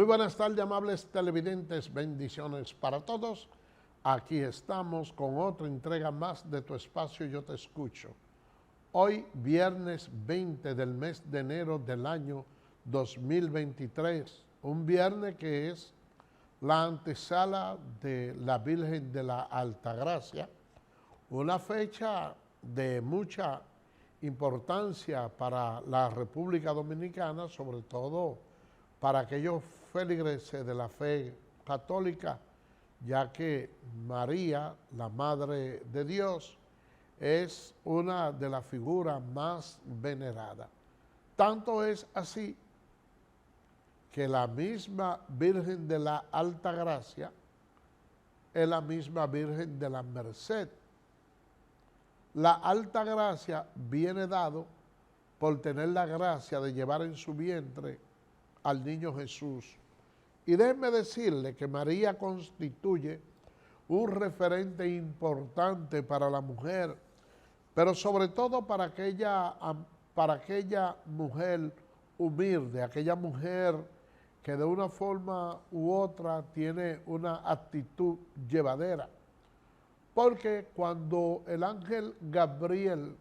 Muy buenas tardes, amables televidentes, bendiciones para todos. Aquí estamos con otra entrega más de tu espacio Yo Te Escucho. Hoy, viernes 20 del mes de enero del año 2023, un viernes que es la antesala de la Virgen de la Altagracia, una fecha de mucha importancia para la República Dominicana, sobre todo para aquellos feligreses de la fe católica, ya que María, la Madre de Dios, es una de las figuras más veneradas. Tanto es así que la misma Virgen de la Altagracia es la misma Virgen de la Merced. La Altagracia viene dado por tener la gracia de llevar en su vientre al niño Jesús. Y déjenme decirle que María constituye un referente importante para la mujer, pero sobre todo para aquella mujer humilde, aquella mujer que de una forma u otra tiene una actitud llevadera. Porque cuando el ángel Gabriel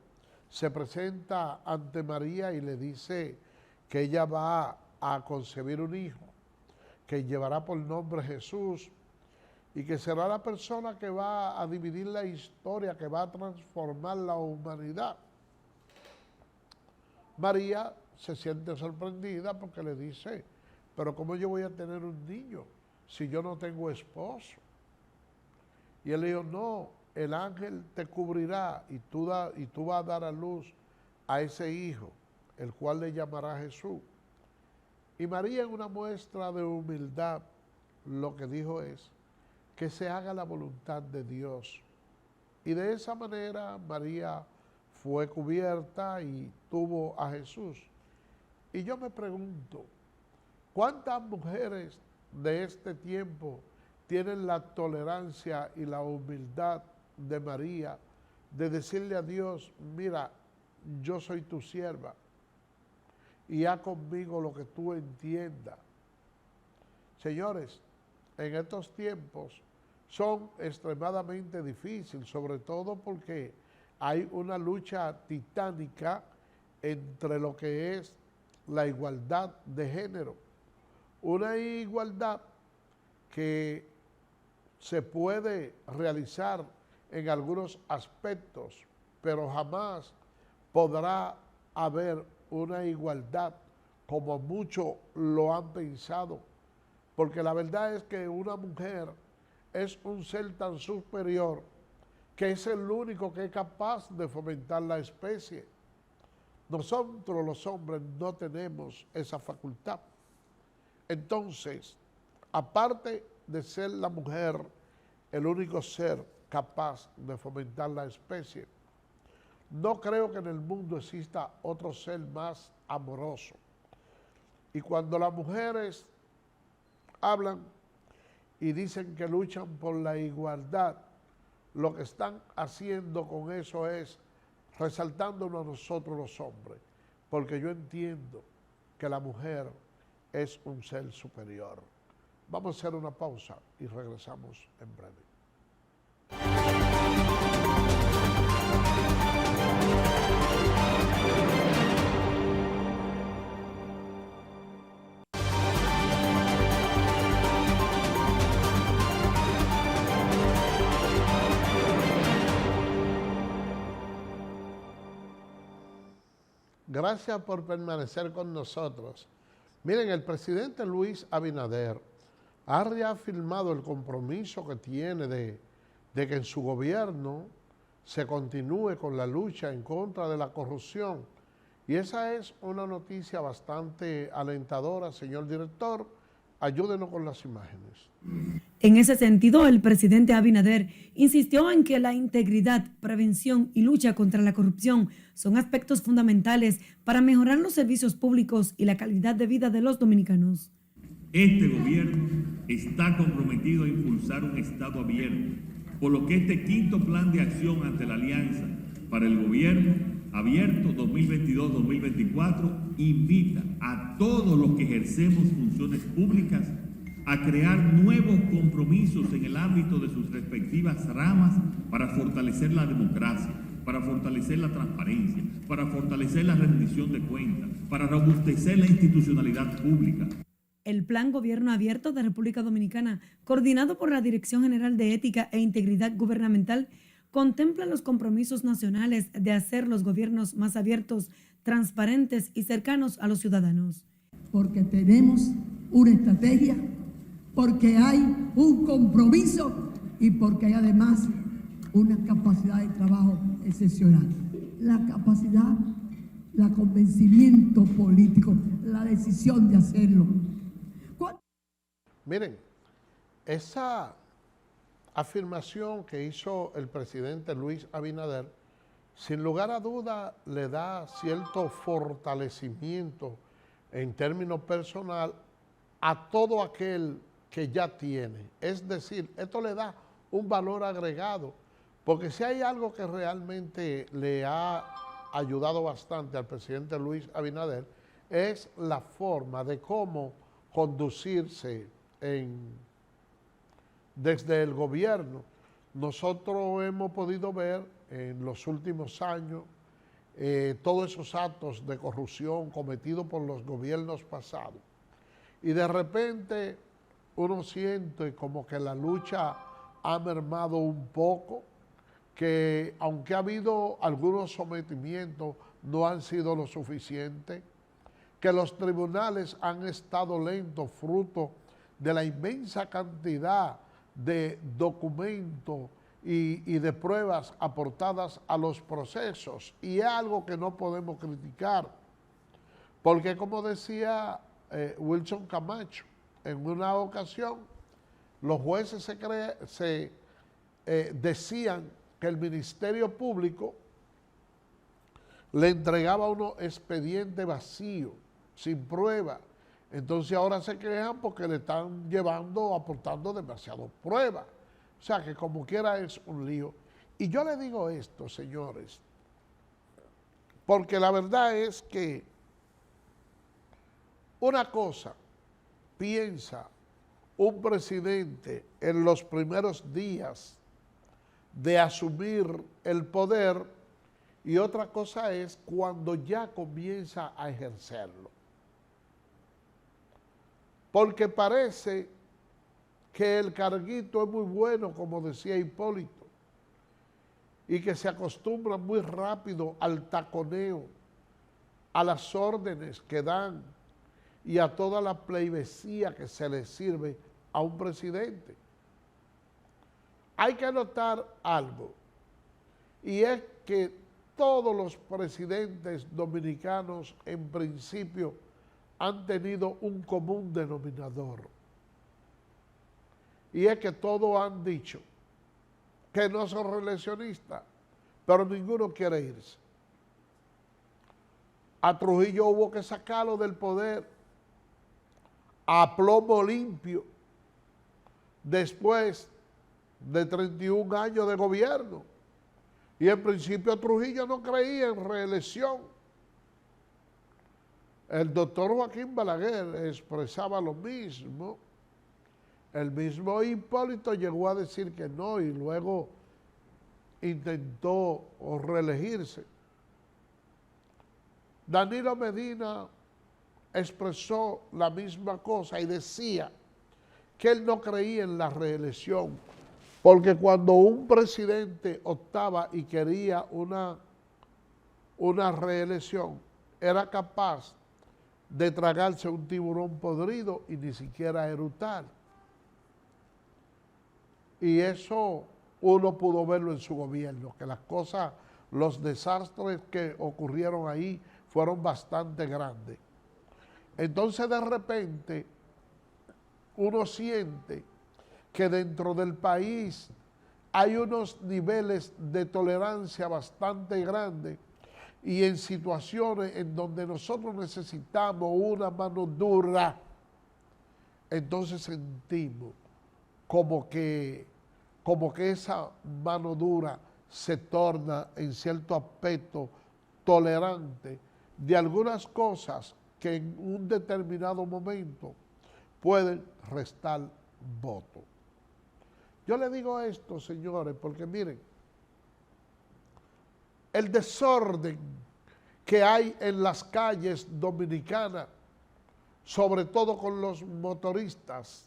se presenta ante María y le dice que ella va a concebir un hijo, que llevará por nombre Jesús, y que será la persona que va a dividir la historia, que va a transformar la humanidad. María se siente sorprendida porque le dice, pero ¿cómo yo voy a tener un niño si yo no tengo esposo? Y él le dijo, no, el ángel te cubrirá y tú vas a dar a luz a ese hijo, el cual le llamará Jesús. Y María, en una muestra de humildad, lo que dijo es que se haga la voluntad de Dios. Y de esa manera María fue cubierta y tuvo a Jesús. Y yo me pregunto, ¿cuántas mujeres de este tiempo tienen la tolerancia y la humildad de María de decirle a Dios, mira, yo soy tu sierva y haz conmigo lo que tú entiendas? Señores, en estos tiempos son extremadamente difíciles, sobre todo porque hay una lucha titánica entre lo que es la igualdad de género. Una igualdad que se puede realizar en algunos aspectos, pero jamás podrá haber una igualdad como muchos lo han pensado, porque la verdad es que una mujer es un ser tan superior que es el único que es capaz de fomentar la especie. Nosotros los hombres no tenemos esa facultad. Entonces, aparte de ser la mujer el único ser capaz de fomentar la especie, no creo que en el mundo exista otro ser más amoroso. Y cuando las mujeres hablan y dicen que luchan por la igualdad, lo que están haciendo con eso es resaltándonos a nosotros los hombres, porque yo entiendo que la mujer es un ser superior. Vamos a hacer una pausa y regresamos en breve. Gracias por permanecer con nosotros. Miren, el presidente Luis Abinader ha reafirmado el compromiso que tiene de que en su gobierno se continúe con la lucha en contra de la corrupción. Y esa es una noticia bastante alentadora, señor director. Ayúdenos con las imágenes. En ese sentido, el presidente Abinader insistió en que la integridad, prevención y lucha contra la corrupción son aspectos fundamentales para mejorar los servicios públicos y la calidad de vida de los dominicanos. Este gobierno está comprometido a impulsar un Estado abierto, por lo que este quinto plan de acción ante la Alianza para el Gobierno Abierto 2022-2024 invita a todos los que ejercemos funciones públicas a crear nuevos compromisos en el ámbito de sus respectivas ramas para fortalecer la democracia, para fortalecer la transparencia, para fortalecer la rendición de cuentas, para robustecer la institucionalidad pública. El Plan Gobierno Abierto de República Dominicana, coordinado por la Dirección General de Ética e Integridad Gubernamental, contempla los compromisos nacionales de hacer los gobiernos más abiertos, transparentes y cercanos a los ciudadanos. Porque tenemos una estrategia, porque hay un compromiso y porque hay además una capacidad de trabajo excepcional. La capacidad, el convencimiento político, la decisión de hacerlo. Miren, esa afirmación que hizo el presidente Luis Abinader, sin lugar a duda le da cierto fortalecimiento en términos personal a todo aquel que ya tiene. Es decir, esto le da un valor agregado, porque si hay algo que realmente le ha ayudado bastante al presidente Luis Abinader, es la forma de cómo conducirse desde el gobierno. Nosotros hemos podido ver en los últimos años todos esos actos de corrupción cometidos por los gobiernos pasados. Y de repente uno siente como que la lucha ha mermado un poco, que aunque ha habido algunos sometimientos, no han sido lo suficiente, que los tribunales han estado lentos fruto de la inmensa cantidad de documentos y de pruebas aportadas a los procesos, y es algo que no podemos criticar, porque como decía Wilson Camacho, en una ocasión los jueces decían que el Ministerio Público le entregaba unos expedientes vacíos, sin prueba. Entonces ahora se quejan porque le están aportando demasiadas pruebas. O sea que como quiera es un lío. Y yo le digo esto, señores, porque la verdad es que una cosa piensa un presidente en los primeros días de asumir el poder y otra cosa es cuando ya comienza a ejercerlo. Porque parece que el carguito es muy bueno, como decía Hipólito, y que se acostumbra muy rápido al taconeo, a las órdenes que dan y a toda la pleibesía que se le sirve a un presidente. Hay que notar algo, y es que todos los presidentes dominicanos en principio han tenido un común denominador, y es que todos han dicho que no son reeleccionistas, pero ninguno quiere irse. A Trujillo hubo que sacarlo del poder a plomo limpio después de 31 años de gobierno, y en principio Trujillo no creía en reelección. El doctor Joaquín Balaguer expresaba lo mismo. El mismo Hipólito llegó a decir que no y luego intentó reelegirse. Danilo Medina expresó la misma cosa y decía que él no creía en la reelección, porque cuando un presidente optaba y quería una reelección, era capaz de tragarse un tiburón podrido y ni siquiera eructar. Y eso uno pudo verlo en su gobierno, que las cosas, los desastres que ocurrieron ahí fueron bastante grandes. Entonces de repente uno siente que dentro del país hay unos niveles de tolerancia bastante grandes y en situaciones en donde nosotros necesitamos una mano dura, entonces sentimos como que esa mano dura se torna en cierto aspecto tolerante, de algunas cosas que en un determinado momento pueden restar voto. Yo le digo esto, señores, porque miren, el desorden que hay en las calles dominicanas, sobre todo con los motoristas,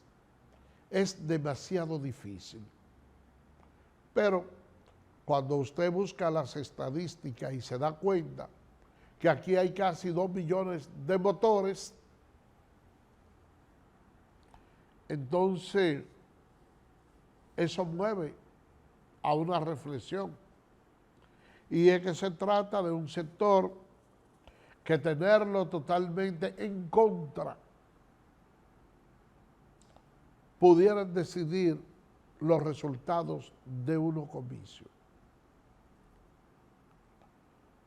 es demasiado difícil. Pero cuando usted busca las estadísticas y se da cuenta que aquí hay casi 2 millones de motores, entonces eso mueve a una reflexión. Y es que se trata de un sector que tenerlo totalmente en contra pudieran decidir los resultados de unos comicios.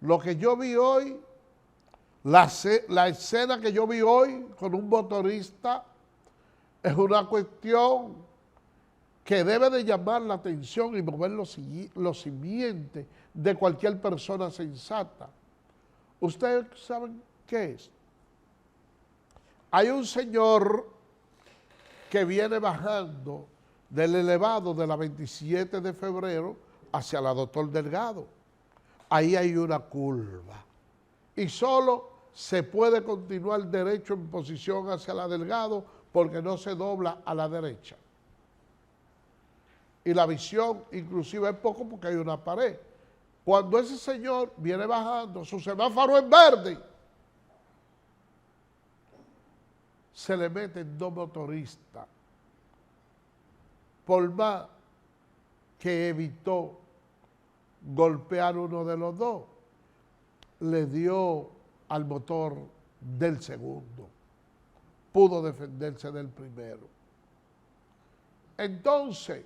Lo que yo vi hoy, la escena que yo vi hoy con un motorista, es una cuestión que debe de llamar la atención y mover los simientes de cualquier persona sensata. ¿Ustedes saben qué es? Hay un señor que viene bajando del elevado de la 27 de febrero hacia la Doctor Delgado. Ahí hay una curva y solo se puede continuar derecho en posición hacia la Delgado porque no se dobla a la derecha. Y la visión inclusive es poco porque hay una pared. Cuando ese señor viene bajando, su semáforo es verde, se le meten 2 motoristas, por más que evitó golpear uno de los 2, le dio al motor del segundo, pudo defenderse del primero. Entonces,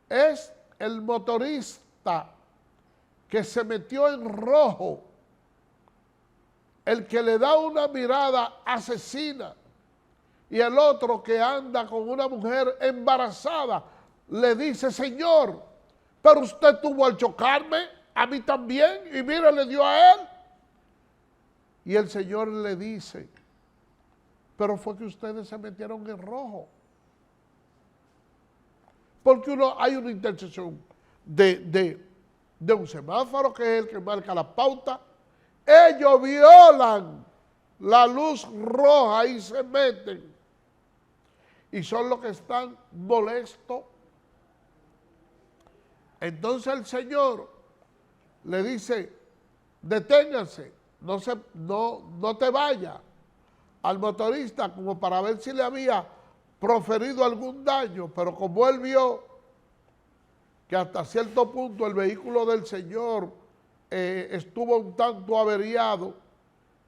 es el motorista que se metió en rojo el que le da una mirada asesina, y el otro que anda con una mujer embarazada le dice: señor, pero usted tuvo al chocarme, a mí también, y mira, le dio a él. Y el señor le dice: pero fue que ustedes se metieron en rojo. Porque hay una intersección de un semáforo que es el que marca la pauta. Ellos violan la luz roja y se meten. Y son los que están molestos. Entonces el señor le dice: deténganse, no te vayas, al motorista, como para ver si le había proferido algún daño, pero como él vio que hasta cierto punto el vehículo del señor estuvo un tanto averiado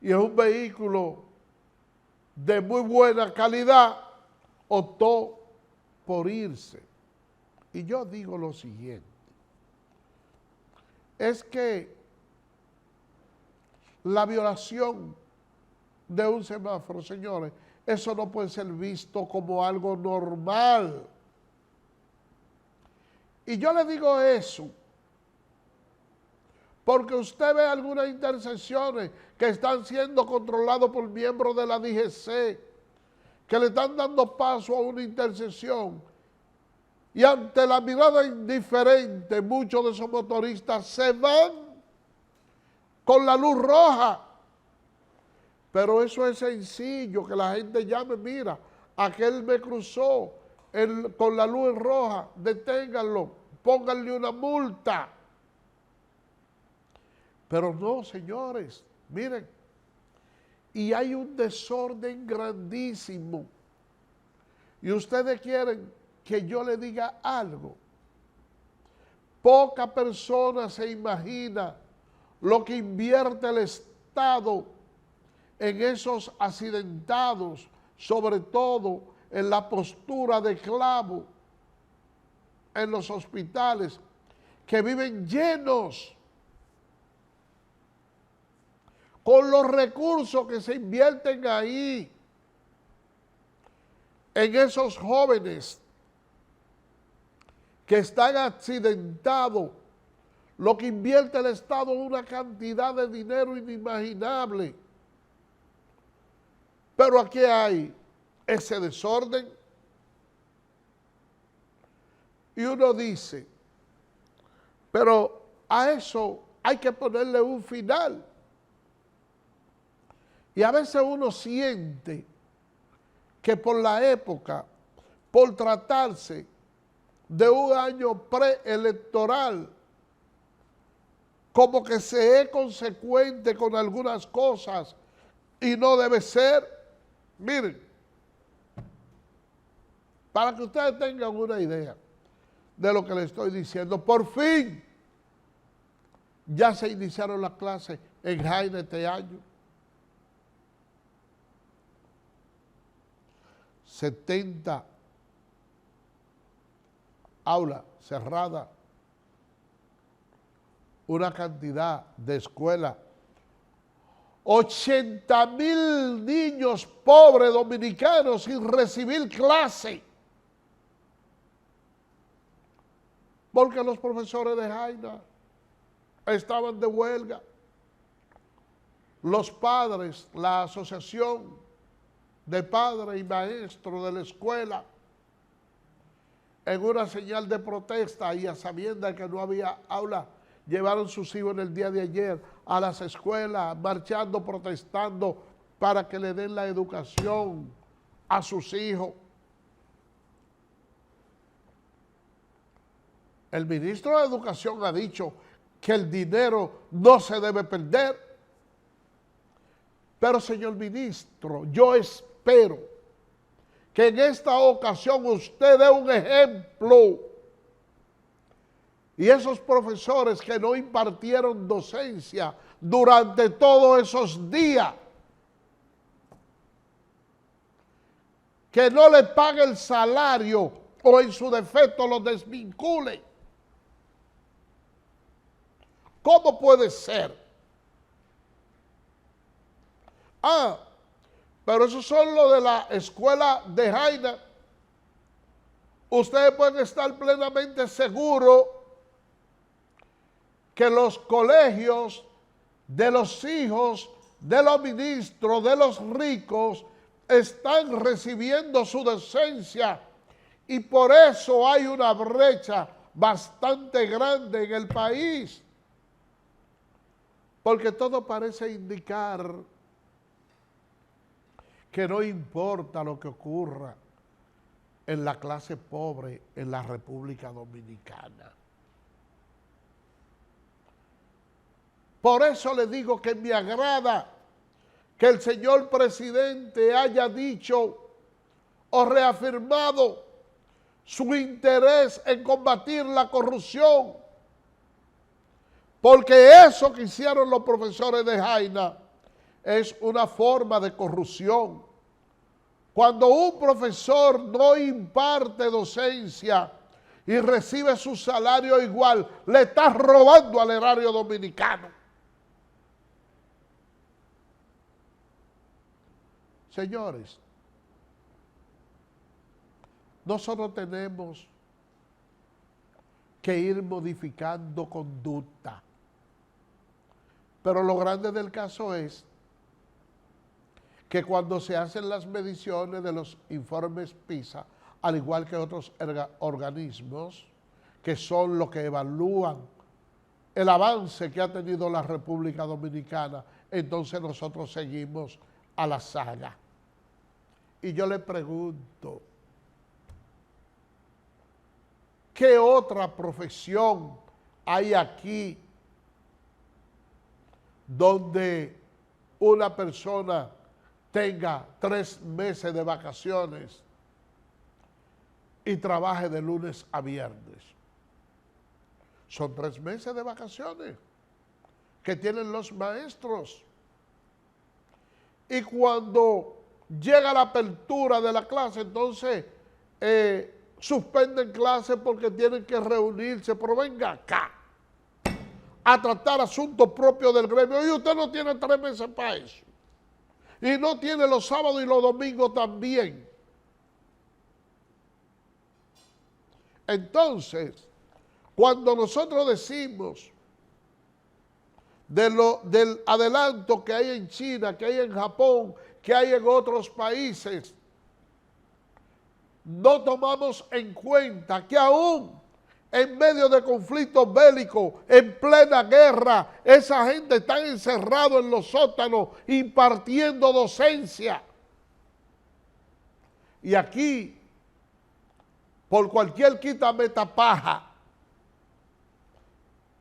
y es un vehículo de muy buena calidad, optó por irse. Y yo digo lo siguiente, es que la violación de un semáforo, señores, eso no puede ser visto como algo normal. Y yo le digo eso porque usted ve algunas intersecciones que están siendo controladas por miembros de la DGC, que le están dando paso a una intersección, y ante la mirada indiferente, muchos de esos motoristas se van con la luz roja. Pero eso es sencillo, que la gente llame: mira, aquel me cruzó con la luz roja, deténganlo, pónganle una multa. Pero no, señores, miren, y hay un desorden grandísimo. Y ustedes quieren que yo le diga algo. Poca persona se imagina lo que invierte el Estado en esos accidentados, sobre todo en la postura de clavo en los hospitales, que viven llenos, con los recursos que se invierten ahí, en esos jóvenes que están accidentados, lo que invierte el Estado es una cantidad de dinero inimaginable. Pero aquí hay ese desorden. Y uno dice, pero a eso hay que ponerle un final. Y a veces uno siente que por la época, por tratarse de un año preelectoral, como que se es consecuente con algunas cosas y no debe ser. Miren, para que ustedes tengan una idea de lo que les estoy diciendo, por fin ya se iniciaron las clases en Jaina este año. 70 aulas cerradas, una cantidad de escuelas, 80,000 niños pobres dominicanos sin recibir clase, porque los profesores de Jaina estaban de huelga. Los padres, la asociación de padres y maestros de la escuela, en una señal de protesta y a sabiendas que no había aula, llevaron sus hijos en el día de ayer a las escuelas, marchando, protestando para que le den la educación a sus hijos. El ministro de Educación ha dicho que el dinero no se debe perder. Pero, señor ministro, yo espero que en esta ocasión usted dé un ejemplo. Y esos profesores que no impartieron docencia durante todos esos días, que no le pague el salario o en su defecto los desvincule. ¿Cómo puede ser? Pero eso son lo de la escuela de Jaina. Ustedes pueden estar plenamente seguros que los colegios de los hijos de los ministros, de los ricos, están recibiendo su docencia y por eso hay una brecha bastante grande en el país. Porque todo parece indicar que no importa lo que ocurra en la clase pobre en la República Dominicana. Por eso le digo que me agrada que el señor presidente haya dicho o reafirmado su interés en combatir la corrupción, porque eso que hicieron los profesores de Jaina es una forma de corrupción. Cuando un profesor no imparte docencia y recibe su salario igual, le está robando al erario dominicano. Señores, nosotros tenemos que ir modificando conducta. Pero lo grande del caso es que cuando se hacen las mediciones de los informes PISA, al igual que otros organismos, que son los que evalúan el avance que ha tenido la República Dominicana, entonces nosotros seguimos a la saga. Y yo le pregunto, ¿qué otra profesión hay aquí donde una persona tenga 3 meses de vacaciones y trabaje de lunes a viernes? Son 3 meses de vacaciones que tienen los maestros. Y cuando llega la apertura de la clase, entonces suspenden clases porque tienen que reunirse. Pero venga acá a tratar asuntos propios del gremio. Y usted no tiene 3 meses para eso. Y no tiene los sábados y los domingos también. Entonces, cuando nosotros decimos del adelanto que hay en China, que hay en Japón, que hay en otros países, no tomamos en cuenta que aún en medio de conflictos bélicos, en plena guerra, esa gente está encerrada en los sótanos impartiendo docencia. Y aquí, por cualquier quítame tapaja,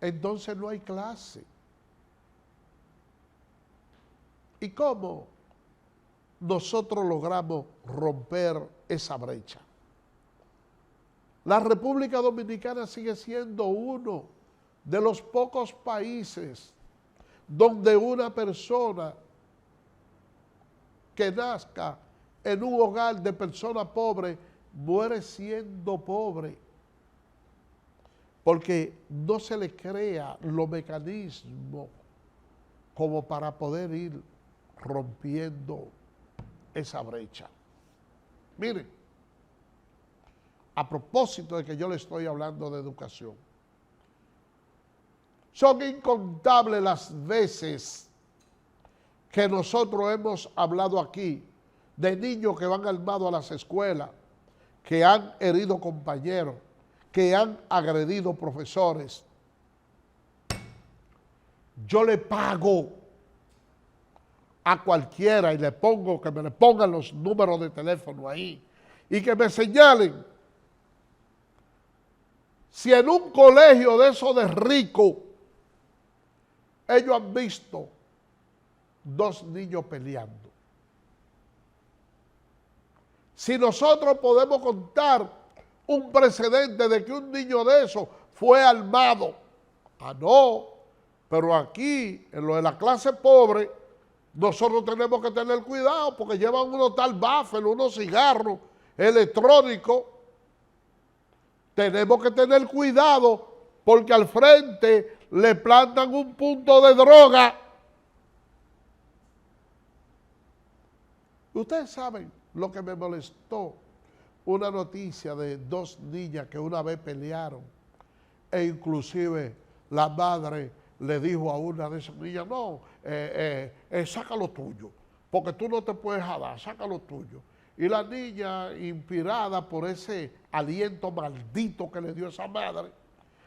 entonces no hay clase. ¿Y cómo nosotros logramos romper esa brecha? La República Dominicana sigue siendo uno de los pocos países donde una persona que nazca en un hogar de persona pobre muere siendo pobre, porque no se le crea los mecanismos como para poder ir rompiendo esa brecha. Miren, a propósito de que yo le estoy hablando de educación, son incontables las veces que nosotros hemos hablado aquí de niños que van armados a las escuelas, que han herido compañeros, que han agredido profesores. Yo le pago a cualquiera y le pongo, que me le pongan los números de teléfono ahí y que me señalen si en un colegio de esos de ricos ellos han visto 2 niños peleando. Si nosotros podemos contar un precedente de que un niño de esos fue armado, no, pero aquí, en lo de la clase pobre, nosotros tenemos que tener cuidado porque llevan unos tal bafel, unos cigarros electrónicos. Tenemos que tener cuidado porque al frente le plantan un punto de droga. Ustedes saben lo que me molestó, una noticia de 2 niñas que una vez pelearon e inclusive la madre le dijo a una de esas niñas, no, saca lo tuyo, porque tú no te puedes jalar, saca lo tuyo. Y la niña, inspirada por ese aliento maldito que le dio esa madre,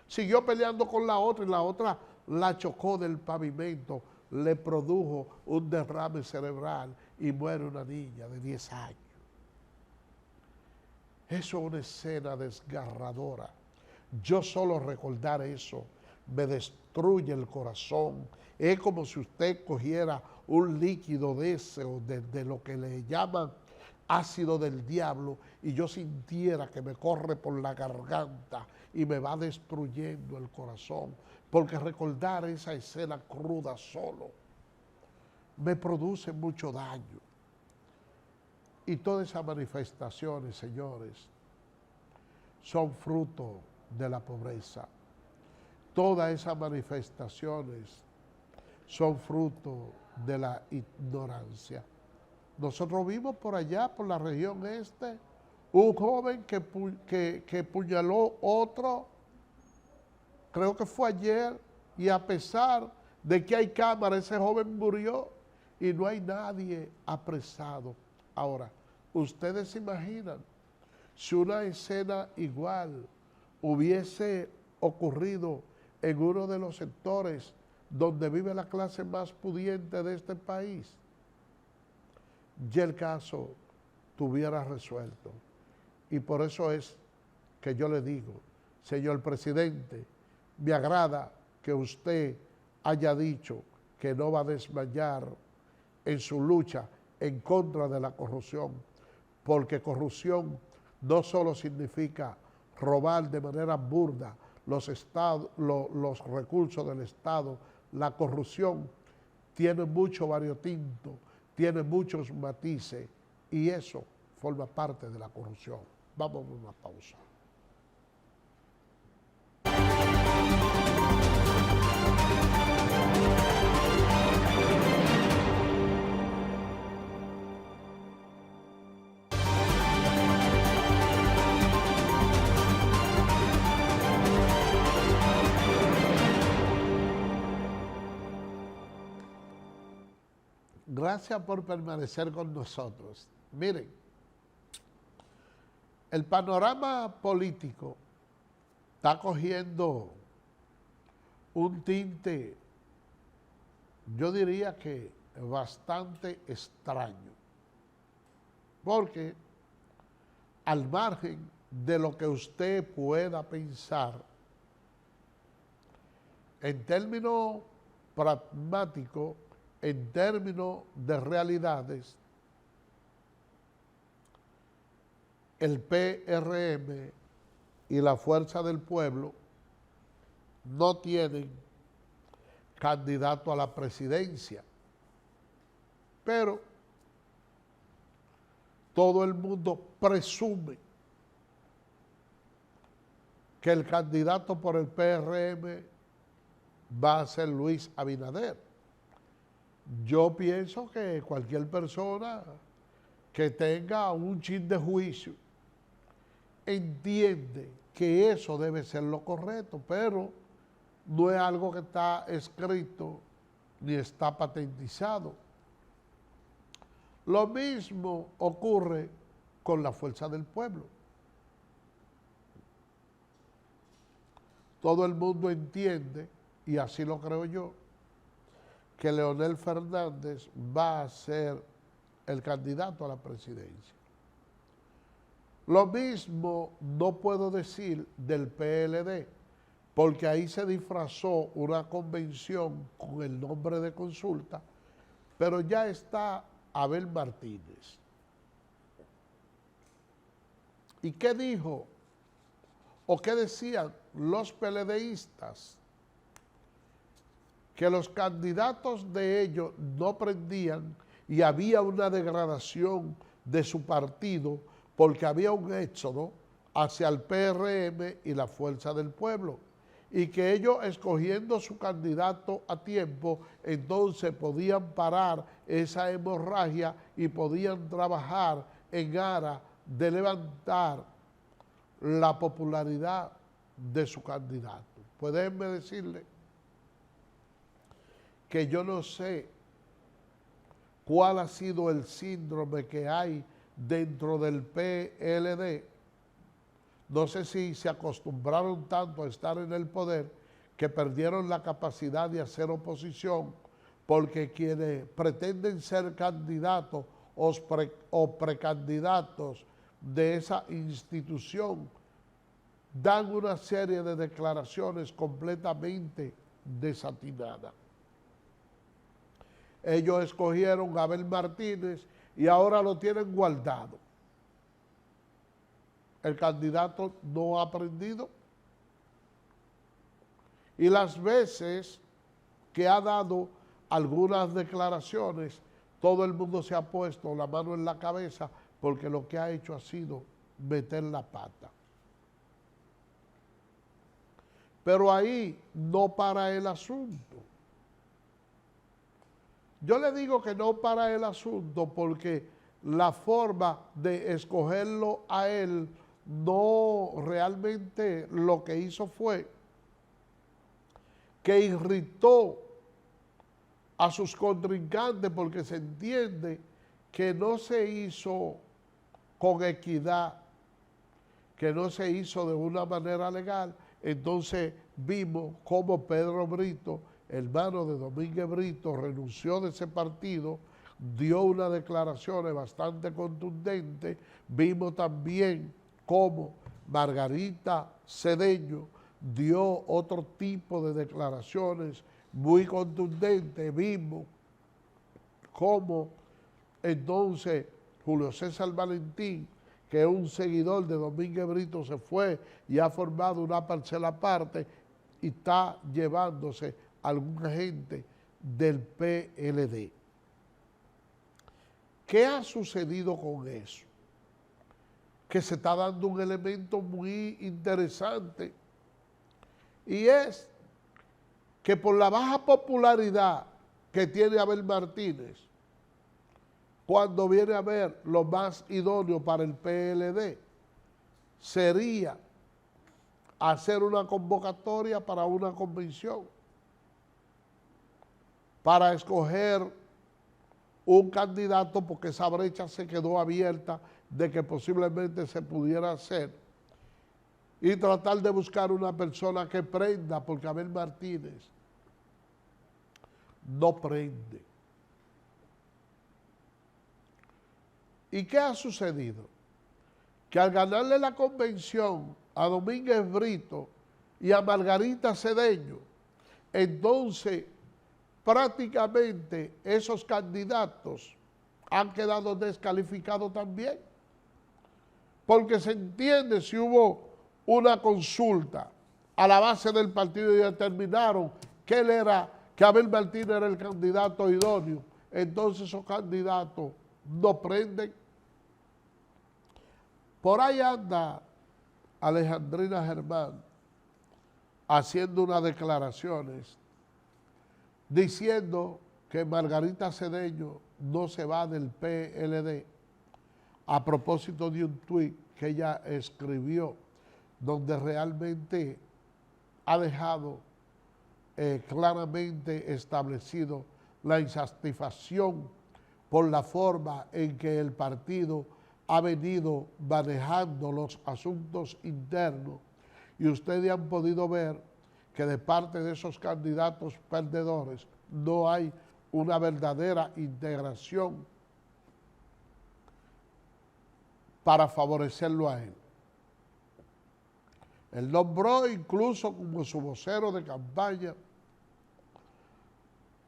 siguió peleando con la otra y la otra la chocó del pavimento, le produjo un derrame cerebral y muere una niña de 10 años. Eso es una escena desgarradora. Yo solo recordar eso me destruye el corazón. Es como si usted cogiera un líquido de ese o de lo que le llaman ácido del diablo y yo sintiera que me corre por la garganta y me va destruyendo el corazón, porque recordar esa escena cruda solo me produce mucho daño. Y todas esas manifestaciones, señores, son fruto de la pobreza. Todas esas manifestaciones son fruto de la ignorancia. Nosotros vimos por allá, por la región este, un joven que puñaló otro, creo que fue ayer, y a pesar de que hay cámara, ese joven murió y no hay nadie apresado. Ahora, ustedes se imaginan si una escena igual hubiese ocurrido en uno de los sectores donde vive la clase más pudiente de este país, ya el caso estuviera resuelto. Y por eso es que yo le digo, señor presidente, me agrada que usted haya dicho que no va a desmayar en su lucha en contra de la corrupción, porque corrupción no solo significa robar de manera burda los recursos del Estado. La corrupción tiene mucho variotinto, tiene muchos matices y eso forma parte de la corrupción. Vamos a una pausa. Gracias por permanecer con nosotros. Miren, el panorama político está cogiendo un tinte, yo diría que bastante extraño, porque al margen de lo que usted pueda pensar, en términos pragmáticos, en términos de realidades, el PRM y la Fuerza del Pueblo no tienen candidato a la presidencia, pero todo el mundo presume que el candidato por el PRM va a ser Luis Abinader. Yo pienso que cualquier persona que tenga un chin de juicio entiende que eso debe ser lo correcto, pero no es algo que está escrito ni está patentizado. Lo mismo ocurre con la Fuerza del Pueblo. Todo el mundo entiende, y así lo creo yo, que Leonel Fernández va a ser el candidato a la presidencia. Lo mismo no puedo decir del PLD, porque ahí se disfrazó una convención con el nombre de consulta, pero ya está Abel Martínez. ¿Y qué dijo o qué decían los PLDistas? Que los candidatos de ellos no prendían y había una degradación de su partido porque había un éxodo hacia el PRM y la Fuerza del Pueblo, y que ellos, escogiendo su candidato a tiempo, entonces podían parar esa hemorragia y podían trabajar en aras de levantar la popularidad de su candidato. Pueden decirle que yo no sé cuál ha sido el síndrome que hay dentro del PLD. No sé si se acostumbraron tanto a estar en el poder que perdieron la capacidad de hacer oposición, porque quienes pretenden ser candidatos o precandidatos de esa institución dan una serie de declaraciones completamente desatinadas. Ellos escogieron a Abel Martínez y ahora lo tienen guardado. El candidato no ha aprendido. Y las veces que ha dado algunas declaraciones, todo el mundo se ha puesto la mano en la cabeza porque lo que ha hecho ha sido meter la pata. Pero ahí no para el asunto. Yo le digo que no para el asunto porque la forma de escogerlo a él no realmente lo que hizo fue que irritó a sus contrincantes porque se entiende que no se hizo con equidad, que no se hizo de una manera legal. Entonces vimos cómo Pedro Brito, hermano de Domínguez Brito, renunció de ese partido, dio unas declaraciones bastante contundentes. Vimos también cómo Margarita Cedeño dio otro tipo de declaraciones muy contundentes. Vimos cómo entonces Julio César Valentín, que es un seguidor de Domínguez Brito, se fue y ha formado una parcela aparte y está llevándose a alguna gente del PLD. ¿Qué ha sucedido con eso? Que se está dando un elemento muy interesante, y es que por la baja popularidad que tiene Abel Martínez, cuando viene a ver lo más idóneo para el PLD, sería hacer una convocatoria para una convención, para escoger un candidato porque esa brecha se quedó abierta de que posiblemente se pudiera hacer y tratar de buscar una persona que prenda, porque Abel Martínez no prende. ¿Y qué ha sucedido? Que al ganarle la convención a Domínguez Brito y a Margarita Cedeño, entonces prácticamente esos candidatos han quedado descalificados también, porque se entiende si hubo una consulta a la base del partido y determinaron que Abel Martínez era el candidato idóneo, entonces esos candidatos no prenden. Por ahí anda Alejandrina Germán haciendo unas declaraciones diciendo que Margarita Cedeño no se va del PLD a propósito de un tuit que ella escribió donde realmente ha dejado claramente establecido la insatisfacción por la forma en que el partido ha venido manejando los asuntos internos, y ustedes han podido ver que de parte de esos candidatos perdedores no hay una verdadera integración para favorecerlo a él. Él nombró incluso como su vocero de campaña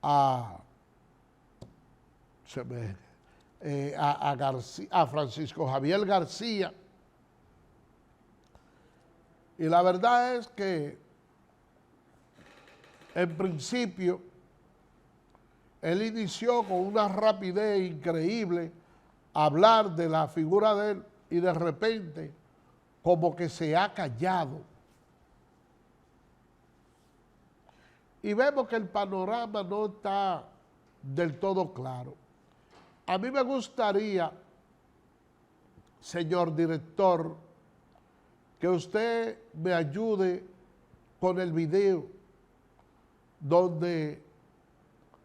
a Francisco Javier García. Y la verdad es que en principio él inició con una rapidez increíble a hablar de la figura de él y de repente como que se ha callado. Y vemos que el panorama no está del todo claro. A mí me gustaría, señor director, que usted me ayude con el video donde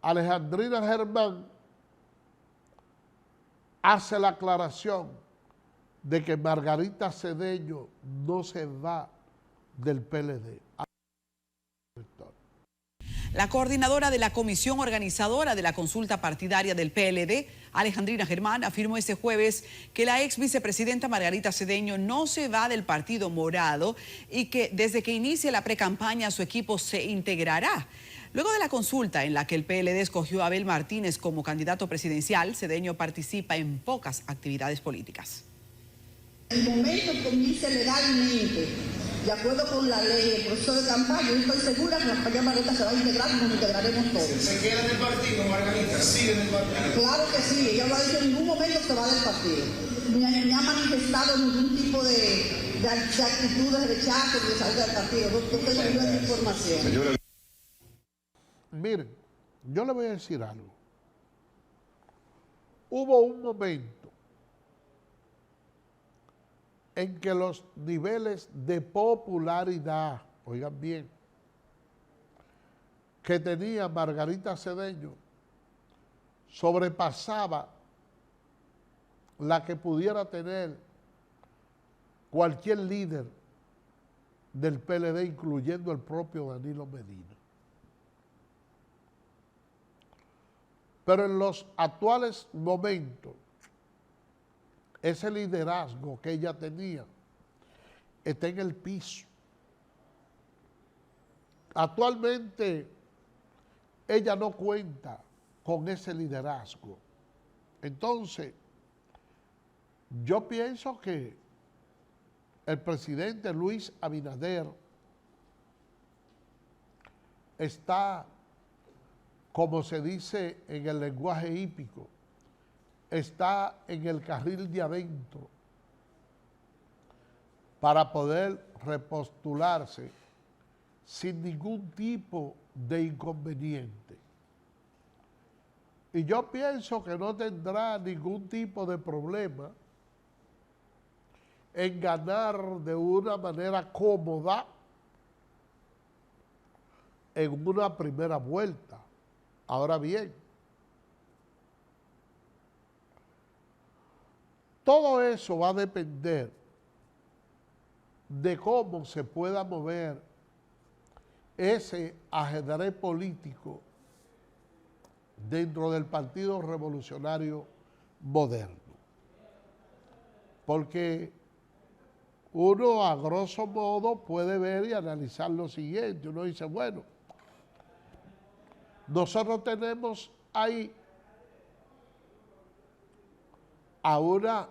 Alejandrina Germán hace la aclaración de que Margarita Cedeño no se va del PLD. La coordinadora de la comisión organizadora de la consulta partidaria del PLD, Alejandrina Germán, afirmó este jueves que la ex vicepresidenta Margarita Cedeño no se va del Partido Morado y que desde que inicie la precampaña su equipo se integrará. Luego de la consulta en la que el PLD escogió a Abel Martínez como candidato presidencial, Cedeño participa en pocas actividades políticas. El momento comience legalmente, de acuerdo con la ley, el proceso de campaña, yo estoy segura que la campaña Margarita se va a integrar y nos integraremos todos. ¿Se queda en el partido, Margarita? ¿Sigue en el partido? Claro que sí, ella no ha dicho en ningún momento que se va del partido. Ni ha manifestado ningún tipo de actitud de rechazo de salir del partido. No estoy recibiendo esa información. Miren, yo le voy a decir algo. Hubo un momento en que los niveles de popularidad, oigan bien, que tenía Margarita Cedeño sobrepasaba la que pudiera tener cualquier líder del PLD, incluyendo el propio Danilo Medina. Pero en los actuales momentos, ese liderazgo que ella tenía está en el piso. Actualmente ella no cuenta con ese liderazgo. Entonces, yo pienso que el presidente Luis Abinader está, como se dice en el lenguaje hípico, está en el carril de adentro para poder repostularse sin ningún tipo de inconveniente. Y yo pienso que no tendrá ningún tipo de problema en ganar de una manera cómoda en una primera vuelta. Ahora bien, todo eso va a depender de cómo se pueda mover ese ajedrez político dentro del Partido Revolucionario Moderno. Porque uno a grosso modo puede ver y analizar lo siguiente. Uno dice, bueno, nosotros tenemos ahí a una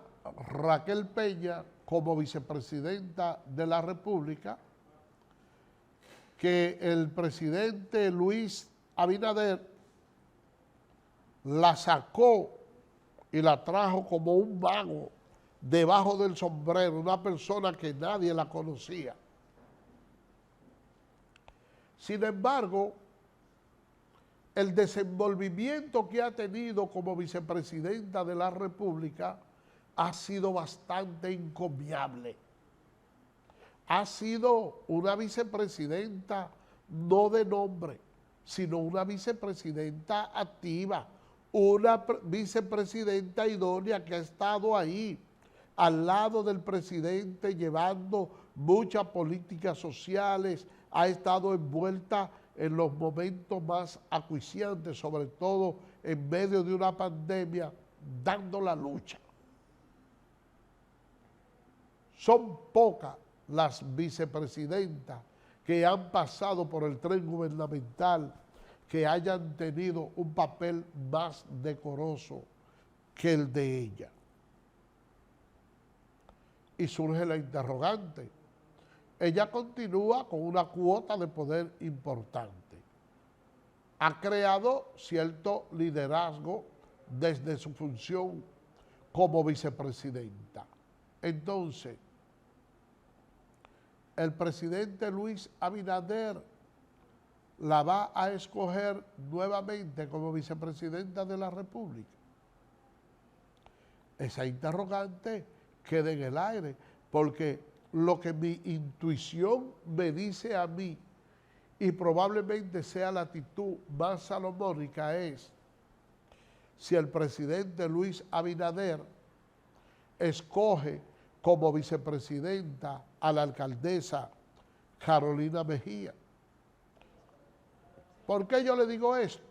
Raquel Peña como vicepresidenta de la República, que el presidente Luis Abinader la sacó y la trajo como un mago debajo del sombrero, una persona que nadie la conocía. Sin embargo, el desenvolvimiento que ha tenido como vicepresidenta de la República ha sido bastante encomiable. Ha sido una vicepresidenta no de nombre, sino una vicepresidenta activa, una vicepresidenta idónea que ha estado ahí al lado del presidente llevando muchas políticas sociales, ha estado envuelta en los momentos más acuciantes, sobre todo en medio de una pandemia, dando la lucha. Son pocas las vicepresidentas que han pasado por el tren gubernamental que hayan tenido un papel más decoroso que el de ella. Y surge la interrogante. Ella continúa con una cuota de poder importante. Ha creado cierto liderazgo desde su función como vicepresidenta. Entonces, el presidente Luis Abinader la va a escoger nuevamente como vicepresidenta de la República. Esa interrogante queda en el aire, porque lo que mi intuición me dice a mí, y probablemente sea la actitud más salomónica, es si el presidente Luis Abinader escoge como vicepresidenta a la alcaldesa Carolina Mejía. ¿Por qué yo le digo esto?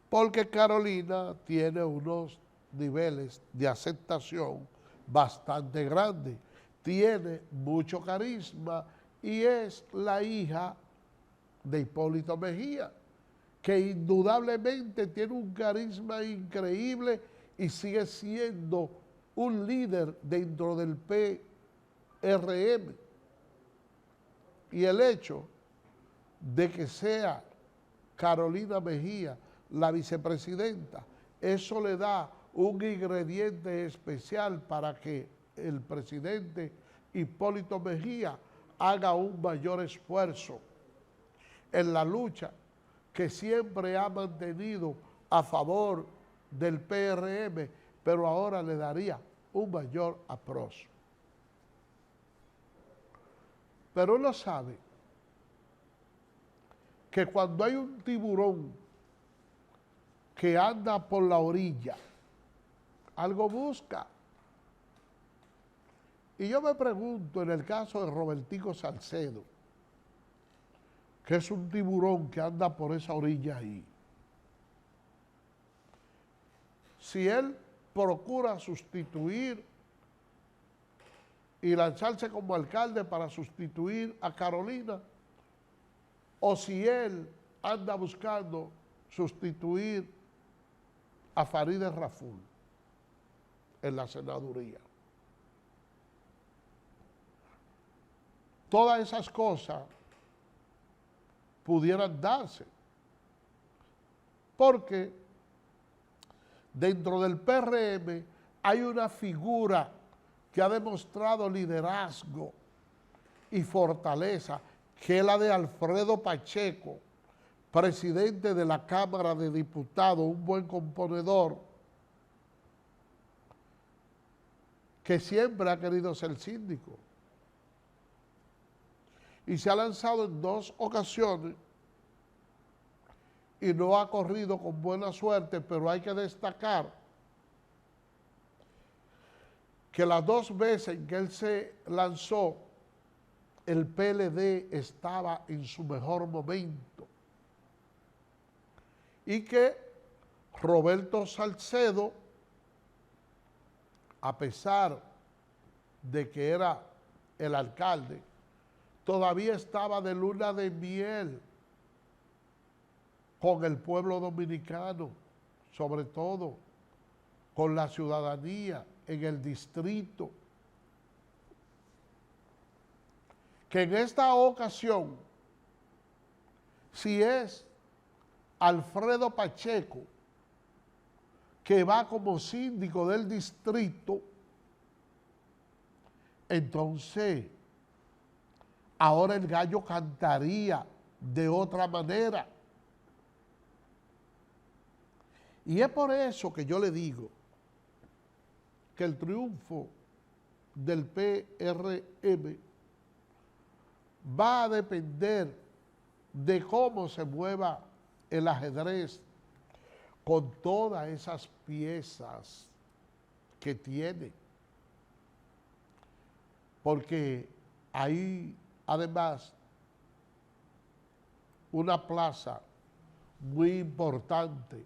Porque Carolina tiene unos niveles de aceptación bastante grandes, tiene mucho carisma y es la hija de Hipólito Mejía, que indudablemente tiene un carisma increíble y sigue siendo un líder dentro del PRM. Y el hecho de que sea Carolina Mejía la vicepresidenta, eso le da un ingrediente especial para que el presidente Hipólito Mejía haga un mayor esfuerzo en la lucha que siempre ha mantenido a favor del PRM, pero ahora le daría un mayor apoyo. Pero uno sabe que cuando hay un tiburón que anda por la orilla, algo busca. Y yo me pregunto, en el caso de Robertico Salcedo, que es un tiburón que anda por esa orilla ahí, si él procura sustituir y lanzarse como alcalde para sustituir a Carolina, o si él anda buscando sustituir a Farideh Raful en la senaduría. Todas esas cosas pudieran darse, porque dentro del PRM hay una figura que ha demostrado liderazgo y fortaleza, que es la de Alfredo Pacheco, presidente de la Cámara de Diputados, un buen componedor, que siempre ha querido ser síndico. Y se ha lanzado en 2 ocasiones y no ha corrido con buena suerte, pero hay que destacar que las 2 veces en que él se lanzó, el PLD estaba en su mejor momento. Y que Roberto Salcedo, a pesar de que era el alcalde, todavía estaba de luna de miel con el pueblo dominicano, sobre todo con la ciudadanía en el distrito. Que en esta ocasión, si es Alfredo Pacheco, que va como síndico del distrito, entonces ahora el gallo cantaría de otra manera. Y es por eso que yo le digo que el triunfo del PRM va a depender de cómo se mueva el ajedrez con todas esas piezas que tiene. Porque hay además una plaza muy importante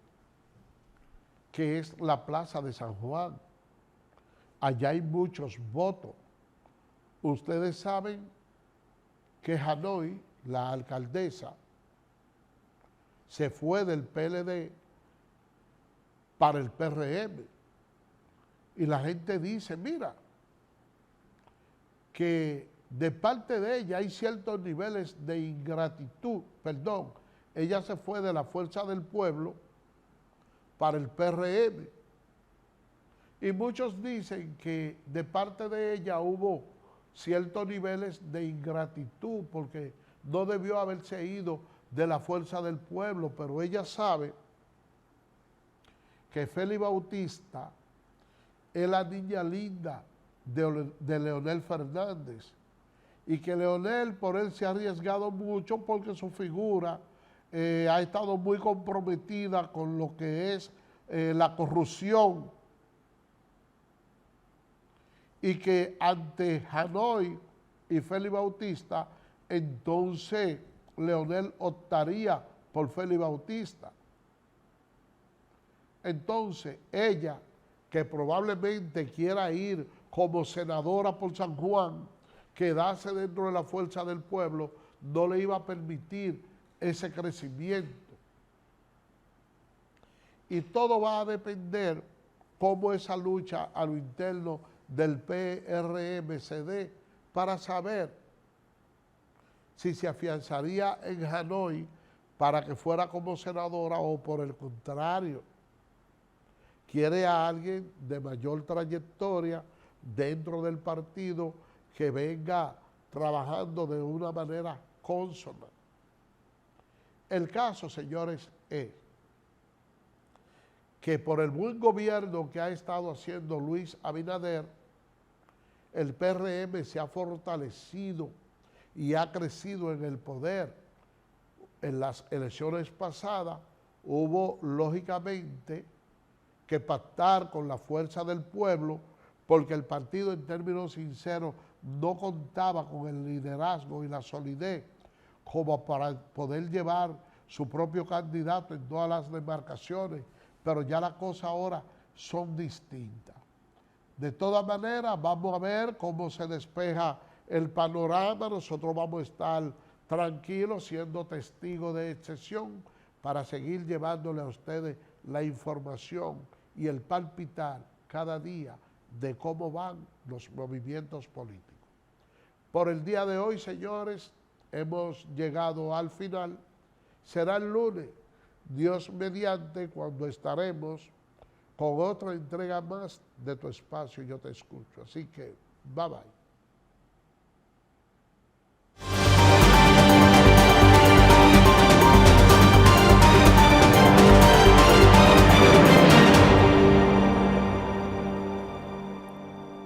que es la Plaza de San Juan. Allá hay muchos votos. Ustedes saben que Hanoi, la alcaldesa, se fue del PLD para el PRM. Y la gente dice, mira, que de parte de ella hay ciertos niveles de ingratitud. Perdón, ella se fue de la Fuerza del Pueblo para el PRM. Y muchos dicen que de parte de ella hubo ciertos niveles de ingratitud porque no debió haberse ido de la Fuerza del Pueblo, pero ella sabe que Félix Bautista es la niña linda de Leonel Fernández y que Leonel por él se ha arriesgado mucho porque su figura ha estado muy comprometida con lo que es la corrupción y que ante Hanoi y Félix Bautista, entonces Leonel optaría por Félix Bautista. Entonces, ella, que probablemente quiera ir como senadora por San Juan, quedarse dentro de la Fuerza del Pueblo, no le iba a permitir ese crecimiento. Y todo va a depender cómo esa lucha a lo interno del PRM se dé para saber si se afianzaría en Hanoi para que fuera como senadora o por el contrario, quiere a alguien de mayor trayectoria dentro del partido que venga trabajando de una manera consona. El caso, señores, es que por el buen gobierno que ha estado haciendo Luis Abinader, el PRM se ha fortalecido y ha crecido en el poder. En las elecciones pasadas hubo, lógicamente, que pactar con la Fuerza del Pueblo porque el partido, en términos sinceros, no contaba con el liderazgo y la solidez como para poder llevar su propio candidato en todas las demarcaciones, pero ya las cosas ahora son distintas. De todas maneras, vamos a ver cómo se despeja el panorama. Nosotros vamos a estar tranquilos, siendo testigos de excepción, para seguir llevándole a ustedes la información y el palpitar cada día de cómo van los movimientos políticos. Por el día de hoy, señores, hemos llegado al final. Será el lunes, Dios mediante, cuando estaremos con otra entrega más de Tu Espacio Yo Te Escucho. Así que, bye bye.